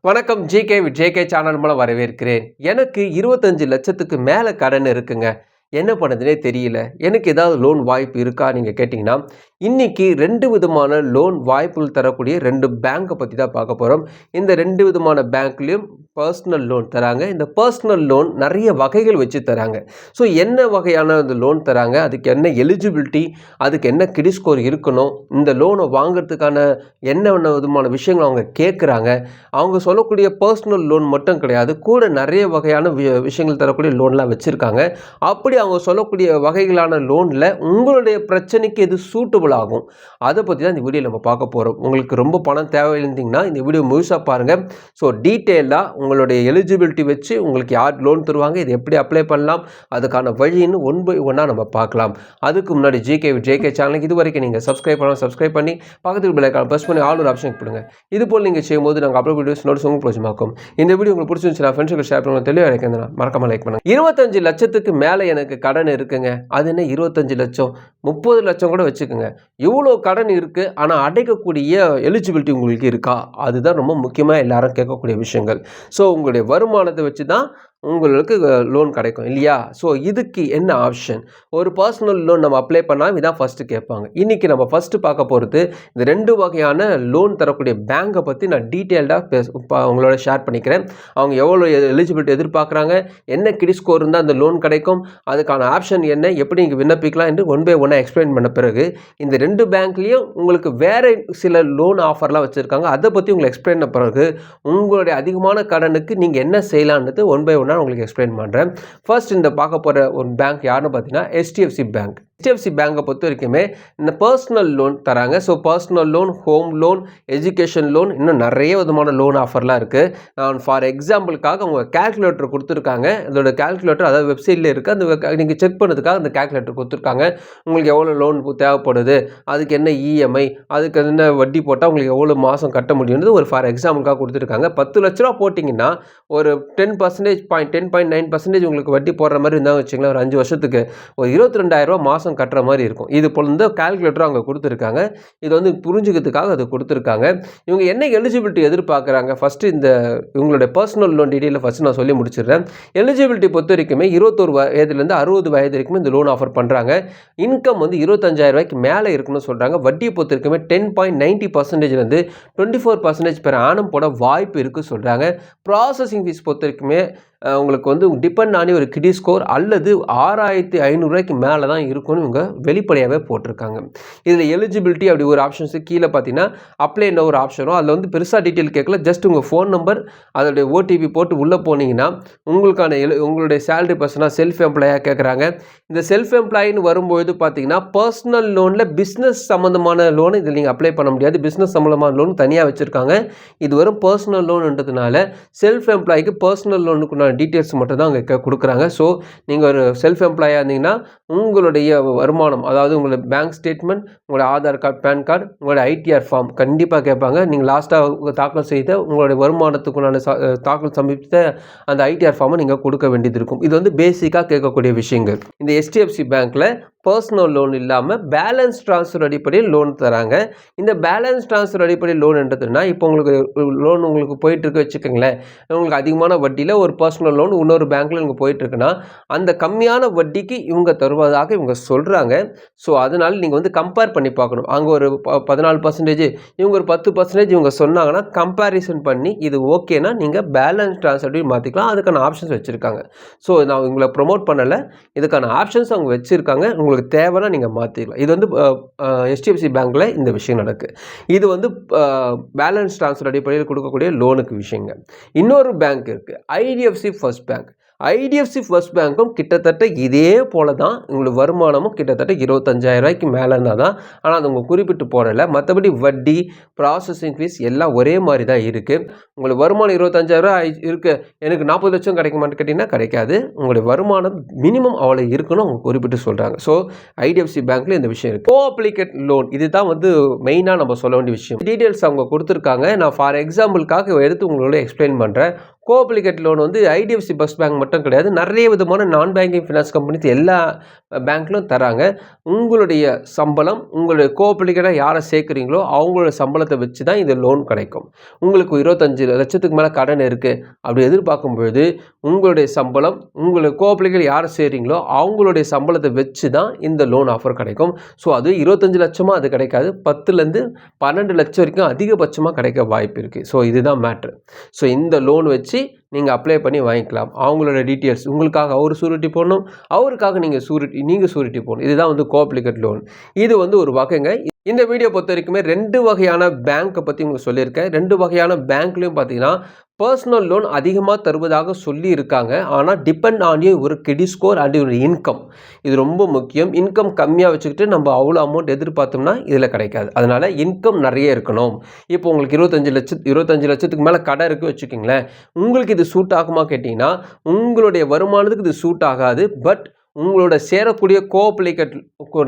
வணக்கம். GK with JK channel மூலம் வரவேற்கிறேன். எனக்கு 25 லட்சத்துக்கு மேல கடன் இருக்குங்க. என்ன பண்ணுதுன்னே தெரியல. எனக்கு ஏதாவது லோன் வாய்ப்பு இருக்கா நீங்க கேட்டீங்கன்னா, இன்னைக்கு 2 விதமான லோன் வாய்ப்புகள் தரக்கூடிய 2 பேங்க பத்தி தான் பார்க்க போறோம். இந்த 2 விதமான பேங்க்லயும் பர்சனல் லோன் தராங்க. இந்த பர்சனல் லோன் நெறைய வகைகள் வச்சு தராங்க. ஸோ என்ன வகையான இந்த லோன் தராங்க? அதுக்கு என்ன எலிஜிபிலிட்டி? அதுக்கு என்ன கிரெடிட் ஸ்கோர் இருக்கணும்? இந்த லோன வாங்குறதுக்கான என்னென்ன விதமான விஷயங்கள் அவங்க கேட்குறாங்க? அவங்க சொல்லக்கூடிய பர்சனல் லோன் மட்டும் கிடையாது. கூட நெறைய வகையான விஷயங்கள் தரக்கூடிய லோன்லாம் வச்சிருக்காங்க. அப்படி அவங்க சொல்லக்கூடிய வகைகளான லோன்ல உங்களுடைய பிரச்சனைக்கு எது சூட்டபிள் ஆகும்? அத பத்தி தான் இந்த வீடியோல நம்ம பார்க்க போறோம். உங்களுக்கு ரொம்ப பணம் தேவை இருந்தீங்கன்னா, இந்த வீடியோ முழுசா பாருங்க. ஸோ டீட்டெயிலா உங்களுடைய எலிஜிபிலிட்டி வச்சு உங்களுக்கு யார் லோன் தருவாங்க, இதை எப்படி அப்ளை பண்ணலாம், அதுக்கான வழின்னு ஒன் பை ஒன்னா நம்ம பார்க்கலாம். அதுக்கு முன்னாடி ஜிகே வித் ஜேகே சேனலுக்கு இதுவரைக்கும் நீங்க சப்ஸ்கிரைப் பண்ணி பக்கத்துக்கு பெல் ஐகானை பிரஸ் பண்ணி ஆல் ஒரு ஆப்ஷன் கொடுங்க. இது போல் நீங்க செய்யும்போது நாங்கள் அப்லோட் வீடியோஸ் நோட்ஸ் உங்களுக்கு பிடிச்சிருக்கும். இந்த வீடியோ உங்களுக்கு பிடிச்சிருந்துச்சுன்னா ஃப்ரெண்ட்ஸுக்கு ஷேர் பண்ணுங்க. தெளிவாக இருக்கேன் மறக்காம லைக் பண்ணுங்க. 25 லட்சத்துக்கு மேல எனக்கு கடன் இருக்குங்க. அது என்ன 25 லட்சம் 30 லட்சம் கூட வச்சுக்கோங்க. இவ்வளோ கடன் இருக்கு, ஆனால் அடைக்கக்கூடிய எலிஜிபிலிட்டி உங்களுக்கு இருக்கா? அதுதான் ரொம்ப முக்கியமாக எல்லாரும் கேட்கக்கூடிய விஷயங்கள். ஸோ உங்களுடைய வருமானத்தை வச்சு தான் உங்களுக்கு லோன் கிடைக்கும் இல்லையா? ஸோ இதுக்கு என்ன ஆப்ஷன்? ஒரு பர்சனல் லோன் நம்ம அப்ளை பண்ணால் இதான் ஃபஸ்ட்டு கேட்பாங்க. இன்றைக்கி நம்ம ஃபஸ்ட்டு பார்க்க போகிறது இந்த 2 வகையான லோன் தரக்கூடிய பேங்கை பற்றி நான் டீட்டெயில்டாக உங்களோட ஷேர் பண்ணிக்கிறேன். அவங்க எவ்வளோ எலிஜிபிலிட்டி எதிர்பார்க்குறாங்க, என்ன கிரெடிட் ஸ்கோர் இருந்தால் அந்த லோன் கிடைக்கும், அதுக்கான ஆப்ஷன் என்ன, எப்படி நீங்கள் விண்ணப்பிக்கலாம் என்று ஒன் பை ஒன்னாக எக்ஸ்பிளைன் பண்ண பிறகு இந்த 2 பேங்க்லேயும் உங்களுக்கு வேறு சில லோன் ஆஃபர்லாம் வச்சுருக்காங்க. அதை பற்றி உங்களுக்கு எக்ஸ்பிளைன் பண்ண பிறகு உங்களுடைய அதிகமான கடனுக்கு நீங்கள் என்ன செய்யலான்றது ஒன் பை ஒன் நான் உங்களுக்கு எக்ஸ்பிளைன் பண்ணுறேன். ஃபர்ஸ்ட் இந்த பார்க்க போகிற ஒரு பேங்க் யாருன்னு பார்த்தீங்கன்னா HDFC பேங்க். HDFC பேங்கை பொறுத்த வரைக்குமே இந்த பர்சனல் லோன் தராங்க. So personal loan, home loan, education loan, இன்னும் நிறைய விதமான லோன் ஆஃபர்லாம் இருக்குது. நான் ஃபார் எக்ஸாம்பிளுக்காக அவங்க கேல்குலேட்டர் கொடுத்துருக்காங்க. இதோட கேல்குலேட்டர் அதாவது வெப்சைட்டில் இருக்குது. அந்த நீங்கள் செக் பண்ணுறதுக்காக அந்த கேல்குலேட்டர் கொடுத்துருக்காங்க. உங்களுக்கு எவ்வளோ லோன் தேவைப்படுது, அதுக்கு என்ன இஎம்ஐ, அதுக்கு என்ன வட்டி போட்டால் உங்களுக்கு எவ்வளோ மாதம் கட்ட முடியும்னு ஒரு ஃபார் எக்ஸாம்பிளுக்காக கொடுத்துருக்காங்க. 10 லட்ச ரூபா போட்டிங்கன்னா ஒரு 10.9% உங்களுக்கு வட்டி போடுற மாதிரி இருந்தாங்க வச்சுங்களேன். ஒரு 5 வருஷத்துக்கு ஒரு 22,000 ரூபா மாதம் கட்டுற மாதிரி இருக்கும். இது போல இந்த கால்குலேட்டர் அவங்க கொடுத்துருக்காங்க. இது வந்து புரிஞ்சுக்கிறதுக்காக அது கொடுத்துருக்காங்க. இவங்க என்ன எலிஜிபிலிட்டி எதிர்பார்க்குறாங்க? ஃபஸ்ட்டு இந்த இவங்களுடைய பர்சனல் லோன் டீட்டெயிலில் ஃபஸ்ட்டு நான் சொல்லி முடிச்சிடுறேன். எலிஜிபிலிட்டி பொறுத்த வரைக்குமே 21 வயதுலேருந்து 60 வயது வரைக்கும் இந்த லோன் ஆஃபர் பண்ணுறாங்க. இன்கம் வந்து 25,000 ரூபாய்க்கு மேலே இருக்குன்னு சொல்கிறாங்க. வட்டியை பொறுத்த வரைக்குமே 10.90%லேருந்து 24% பெர் ஆனம் போட வாய்ப்பு இருக்குது சொல்கிறாங்க. ப்ராசஸிங் ஃபீஸ் பொறுத்த வரைக்குமே உங்களுக்கு வந்து டிபெண்ட் ஆனி ஒரு கிரெடிட் ஸ்கோர் அல்லது 6,500 ரூபாய்க்கு மேலே தான் இருக்கும்னு இவங்க வெளிப்படையாகவே போட்டிருக்காங்க. இதில் எலிஜிபிலிட்டி அப்படி ஒரு ஆப்ஷன்ஸு கீழே பார்த்தீங்கன்னா அப்ளைன்னு ஒரு ஆப்ஷனும் அதில் வந்து பெருசாக டீட்டெயில் கேட்கல. ஜஸ்ட் உங்கள் ஃபோன் நம்பர் அதோடைய ஓடிபி போட்டு உள்ளே போனீங்கன்னா உங்களுக்கான உங்களுடைய சேலரி பர்சனாக செல்ஃப் எம்ப்ளாயாக கேட்குறாங்க. இந்த செல்ஃப் எம்ப்ளாயின்னு வரும்போது பார்த்தீங்கன்னா பர்சனல் லோனில் பிஸ்னஸ் சம்மந்தமான லோன் இதில் நீங்கள் அப்ளை பண்ண முடியாது. பிஸ்னஸ் சம்மந்தமான லோன் தனியாக வச்சுருக்காங்க. இது வரும் பர்சனல் லோன்ன்றதுனால செல்ஃப் எம்ப்ளாய்க்கு பர்சனல் லோனுக்குள்ள டீட்டெயில்ஸ் மட்டும் தான் அங்கே கொடுக்குறாங்க. ஸோ நீங்கள் ஒரு செல்ஃப் எம்ப்ளாயாக இருந்தீங்கன்னா உங்களுடைய வருமானம், அதாவது உங்களோட பேங்க் ஸ்டேட்மெண்ட், உங்களோட ஆதார் கார்டு, பேன் கார்டு, உங்களோட ஐடிஆர் ஃபார்ம் கண்டிப்பாக கேட்பாங்க. நீங்கள் லாஸ்ட்டாக தாக்கல் செய்த உங்களுடைய வருமானத்துக்குள்ளான தாக்கல் சமர்ப்பித்த அந்த ஐடிஆர் ஃபார்மை நீங்கள் கொடுக்க வேண்டியது இருக்கும். இது வந்து பேசிக்காக கேட்கக்கூடிய விஷயங்கள். இந்த HDFC பேங்க்கில் பர்சனல் லோன் இல்லாமல் பேலன்ஸ் ட்ரான்ஸ்ஃபர் அடிப்படையில் லோன் தராங்க. இந்த பேலன்ஸ் ட்ரான்ஸ்ஃபர் அடிப்படையில் லோன்ன்றதுன்னா இப்போ உங்களுக்கு லோன் உங்களுக்கு போயிட்டுருக்கு வச்சுக்கோங்களேன். உங்களுக்கு அதிகமான வட்டியில் ஒரு பர்சனல் லோன் இன்னொரு பேங்க்கில் உங்களுக்கு போயிட்டுருக்குன்னா அந்த கம்மியான வட்டிக்கு இவங்க தருவதாக இவங்க சொல்கிறாங்க. ஸோ அதனால் நீங்கள் வந்து கம்பேர் பண்ணி பார்க்கணும். அங்கே ஒரு 14%, இவங்க ஒரு 10% இவங்க சொன்னாங்கன்னா கம்பேரிசன் பண்ணி இது ஓகேனா நீங்கள் பேலன்ஸ் ட்ரான்ஸ்ஃபர் மாற்றிக்கலாம். அதுக்கான ஆப்ஷன்ஸ் வச்சுருக்காங்க. ஸோ நான் உங்களை ப்ரொமோட் பண்ணலை, இதுக்கான ஆப்ஷன்ஸ் அவங்க வச்சுருக்காங்க. உங்களுக்கு தேவைன்னா நீங்கள் மாற்றிக்கலாம். இது வந்து HDFC பேங்க்கில் இந்த விஷயம் நடக்குது. இது வந்து பேலன்ஸ் ட்ரான்ஸ்ஃபர் அடிப்படையில் கொடுக்கக்கூடிய லோனுக்கு விஷயங்க. இன்னொரு பேங்க் இருக்குது, IDFC first bank. IDFC first பேங்க்கும் கிட்டத்தட்ட இதே போல தான். உங்களுக்கு வருமானமும் கிட்டத்தட்ட 25,000 ரூபாய்க்கு மேலேனா தான். ஆனால் அது உங்கள் குறிப்பிட்டு போடலை. மற்றபடி வட்டி, ப்ராசஸிங் ஃபீஸ் எல்லாம் ஒரே மாதிரி தான் இருக்குது. உங்களுக்கு வருமானம் 25,000 ரூபாய் இருக்குது, எனக்கு 40 லட்சம் கிடைக்குமான்னு கேட்டிங்கன்னா கிடைக்காது. உங்களுடைய வருமானம் மினிமம் அவ்வளோ இருக்குன்னு அவங்க குறிப்பிட்டு சொல்கிறாங்க. ஸோ IDFC பேங்க்கில் இந்த விஷயம் இருக்குது. கோ அப்ளிகேட் லோன் இதுதான் வந்து மெயினாக நம்ம சொல்ல வேண்டிய விஷயம். டீட்டெயில்ஸ் அவங்க கொடுத்துருக்காங்க. நான் ஃபார் எக்ஸாம்பிளுக்காக எடுத்து உங்களோட எக்ஸ்பிளைன் பண்ணுறேன். கோஆப்ளிகேட் லோன் வந்து ஐடிஎஃப்சி ஃபர்ஸ்ட் பேங்க் மட்டும் கிடையாது, நிறைய விதமான நான் பேங்கிங் ஃபினான்ஸ் கம்பெனிஸ் எல்லா பேங்க்லும் தராங்க. உங்களுடைய சம்பளம், உங்களுடைய கோஆப்ளிகேட்டாக யாரை சேர்க்குறீங்களோ அவங்களோட சம்பளத்தை வச்சு தான் இந்த லோன் கிடைக்கும். உங்களுக்கு 25 லட்சத்துக்கு மேலே கடன் இருக்குது அப்படி எதிர்பார்க்கும்பொழுது உங்களுடைய சம்பளம், உங்களுடைய கோஆப்ளிகேட் யாரை சேர்றீங்களோ அவங்களுடைய சம்பளத்தை வச்சு தான் இந்த லோன் ஆஃபர் கிடைக்கும். ஸோ அது 25 லட்சமாக அது கிடைக்காது, 10லேருந்து 12 லட்சம் வரைக்கும் அதிகபட்சமாக கிடைக்க வாய்ப்பு இருக்குது. ஸோ இதுதான் மேட்ரு. ஸோ இந்த லோன் வச்சு நீங்கள் அப்ளை பண்ணி வாங்கிக்கலாம். அவங்களோட டீட்டெயில்ஸ் உங்களுக்காக அவர் சூரிட்டி போடணும், அவருக்காக நீங்கள் சூரிட்டி போடணும். இதுதான் வந்து கோஆப்ளிகேட் லோன். இது வந்து ஒரு வகைங்க. இந்த வீடியோ பொறுத்த வரைக்குமே 2 வகையான பேங்க்கை பற்றி உங்களுக்கு சொல்லியிருக்கேன். 2 வகையான பேங்க்லையும் பார்த்தீங்கன்னா பர்சனல் லோன் அதிகமாக தருவதாக சொல்லியிருக்காங்க. ஆனால் டிபெண்ட் ஆன் ஒரு கிரெடிட் ஸ்கோர் அண்ட் ஒரு இன்கம். இது ரொம்ப முக்கியம். இன்கம் கம்மியாக வச்சுக்கிட்டு நம்ம அவ்வளோ அமௌண்ட் எதிர்பார்த்தோம்னா இதில் கிடைக்காது. அதனால் இன்கம் நிறைய இருக்கணும். இப்போ உங்களுக்கு 25 லட்சத்துக்கு மேலே கடை இருக்குது வச்சுக்கிங்களேன், உங்களுக்கு இது சூட் ஆகுமா கேட்டிங்கன்னா உங்களுடைய வருமானத்துக்கு இது சூட் ஆகாது. பட் உங்களோட சேரக்கூடிய கோஆப்ளிகேட்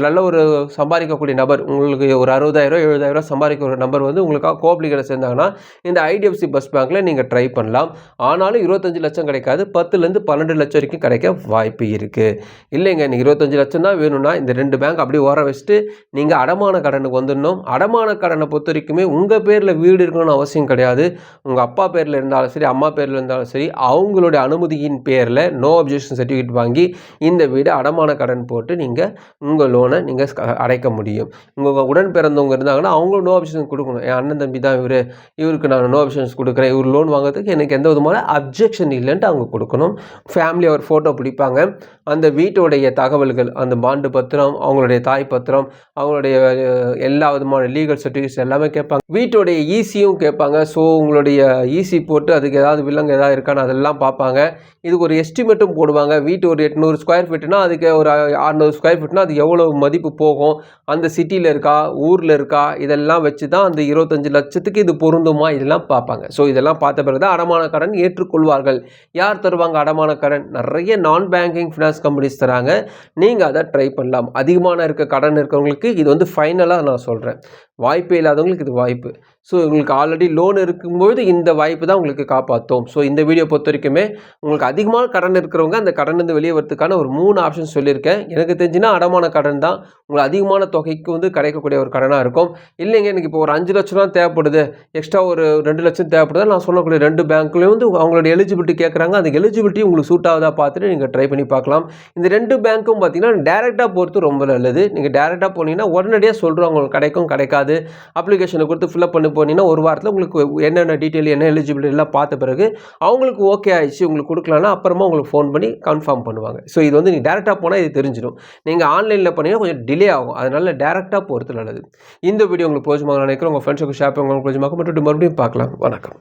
நல்ல ஒரு சம்பாதிக்கக்கூடிய நபர், உங்களுக்கு ஒரு 60,000 70,000 சம்பாதிக்கிற ஒரு நபர் வந்து உங்களுக்காக கோஆப்ளிகேட்டை சேர்ந்தாங்கன்னா இந்த ஐடிஎஃப்சி ஃபர்ஸ்ட் பேங்க்கில் நீங்கள் ட்ரை பண்ணலாம். ஆனாலும் 25 லட்சம் கிடைக்காது, 10லேருந்து 12 லட்சம் வரைக்கும் கிடைக்க வாய்ப்பு இருக்குது. இல்லைங்க நீங்கள் 25 லட்சம் தான் வேணும்னா இந்த 2 பேங்க் அப்படியே ஓர வச்சுட்டு நீங்கள் அடமான கடனுக்கு வந்துடணும். அடமான கடனை பொறுத்த வரைக்குமே உங்கள் பேரில் வீடு இருக்கணும்னு அவசியம் கிடையாது. உங்கள் அப்பா பேரில் இருந்தாலும் சரி, அம்மா பேரில் இருந்தாலும் சரி, அவங்களுடைய அனுமதியின் பேரில் நோ அப்ஜெக்ஷன் சர்டிஃபிகேட் வாங்கி இந்த வீடு அடமான கடன் போட்டு நீங்கள் உங்கள் லோனை நீங்கள் அடைக்க முடியும். உங்கள் உடன் பிறந்தவங்க இருந்தாங்கன்னா அவங்களும் நோ ஆப்ஷன்ஸ் கொடுக்கணும். என் அண்ணன் தம்பி தான் இவருக்கு நான் நோ ஆப்ஷன்ஸ் கொடுக்குறேன், இவர் லோன் வாங்குறதுக்கு எனக்கு எந்த விதமான அப்ஜெக்ஷன் இல்லைன்ட்டு அவங்க கொடுக்கணும். ஃபேமிலி ஒரு ஃபோட்டோ பிடிப்பாங்க, அந்த வீட்டுடைய தகவல்கள், அந்த பாண்டு பத்திரம், அவங்களுடைய தாய் பத்திரம், அவங்களுடைய எல்லா விதமான லீகல் சர்டிஃபிகேட்ஸ் எல்லாமே கேட்பாங்க. வீட்டுடைய ஈசியும் கேட்பாங்க. ஸோ உங்களுடைய ஈசி போட்டு அதுக்கு ஏதாவது வில்லங்க ஏதாவது இருக்கான்னு அதெல்லாம் பார்ப்பாங்க. இதுக்கு ஒரு எஸ்டிமேட்டும் போடுவாங்க. வீட்டு ஒரு 800 ஸ்கொயர் ஃபீட்னா அதுக்கு ஒரு 600 ஸ்கொயர் ஃபீட்னா அது எவ்வளோ மதிப்பு போகும், அந்த சிட்டியில் இருக்கா ஊரில் இருக்கா, இதெல்லாம் வச்சு தான் அந்த 25 லட்சத்துக்கு இது பொருந்துமா இதெல்லாம் பார்ப்பாங்க. ஸோ இதெல்லாம் பார்த்த பிறகு தான் அடமான கடன் ஏற்றுக்கொள்வார்கள். யார் தருவாங்க அடமான கடன்? நிறைய நான் பேங்கிங் ஃபினான்ஸ் கம்பெனிஸ் தராங்க. நீங்கள் அதை ட்ரை பண்ணலாம். அதிகமான கடன் இருக்கிறவங்களுக்கு இது வந்து ஃபைனலாக நான் சொல்கிறேன். வாய்ப்பே இல்லாதவங்களுக்கு இது வாய்ப்பு. ஸோ உங்களுக்கு ஆல்ரெடி லோன் இருக்கும்போது இந்த வாய்ப்பு தான் உங்களுக்கு காப்பாற்றும். ஸோ இந்த வீடியோ பொறுத்த வரைக்குமே உங்களுக்கு அதிகமான கடன் இருக்கிறவங்க அந்த கடன்லேருந்து வெளியே வரதுக்கான ஒரு 3 ஆப்ஷன்ஸ் சொல்லியிருக்கேன். எனக்கு தெரிஞ்சுன்னா அடமான கடன் தான் உங்களுக்கு அதிகமான தொகைக்கு வந்து கிடைக்கக்கூடிய ஒரு கடனாக இருக்கும். இல்லைங்க எனக்கு இப்போ ஒரு 5 லட்சம் தான் தேவைப்படுது, எக்ஸ்ட்ரா ஒரு 2 லட்சம் தேவைப்படுது, நான் சொல்லக்கூடிய 2 பேங்க்லேயும் வந்து அவங்களோட எலிஜிபிலிட்டி கேட்குறாங்க. அந்த எலிஜிபிலிட்டி உங்களுக்கு சூட் ஆகுதா பார்த்துட்டு நீங்கள் ட்ரை பண்ணி பார்க்கலாம். இந்த 2 பேங்க்கும் பார்த்தீங்கன்னா டேரெக்டாக போகிறது ரொம்ப நல்லது. நீங்கள் டேரெக்டாக போனீங்கன்னா உடனடியாக சொல்கிறோம் உங்களுக்கு கிடைக்கும் கிடைக்காது. அப்ளிகேஷனை கொடுத்து ஃபில்அப் பண்ணி போனீங்கன்னா ஒரு வாரத்தில் உங்களுக்கு என்னென்ன டீட்டெயில் என்ன எலிஜிபிலிட்டி எல்லாம் பார்த்த பிறகு அவங்களுக்கு ஓகே ஆயிடுச்சு உங்களுக்கு கொடுக்கலான்னா அப்புறமா உங்களுக்கு ஃபோன் பண்ணி கன்ஃபார்ம் பண்ணுவாங்க. ஸோ இது வந்து நீங்கள் டேரெக்டாக போனால் இது தெரிஞ்சிடும். நீங்கள் ஆன்லைனில் பண்ணீங்கன்னா கொஞ்சம் டிலே ஆகும். அதனால் டேரெக்டாக போகிறது நல்லது. இந்த வீடியோ உங்களுக்கு பிரோஜனமாக நினைக்கிறேன். உங்கள் ஃப்ரெண்ட்ஸுக்கு ஷேர் பண்ணி உங்களுக்கு பிரோஜனமாக மறுபடியும் பார்க்கலாம். வணக்கம்.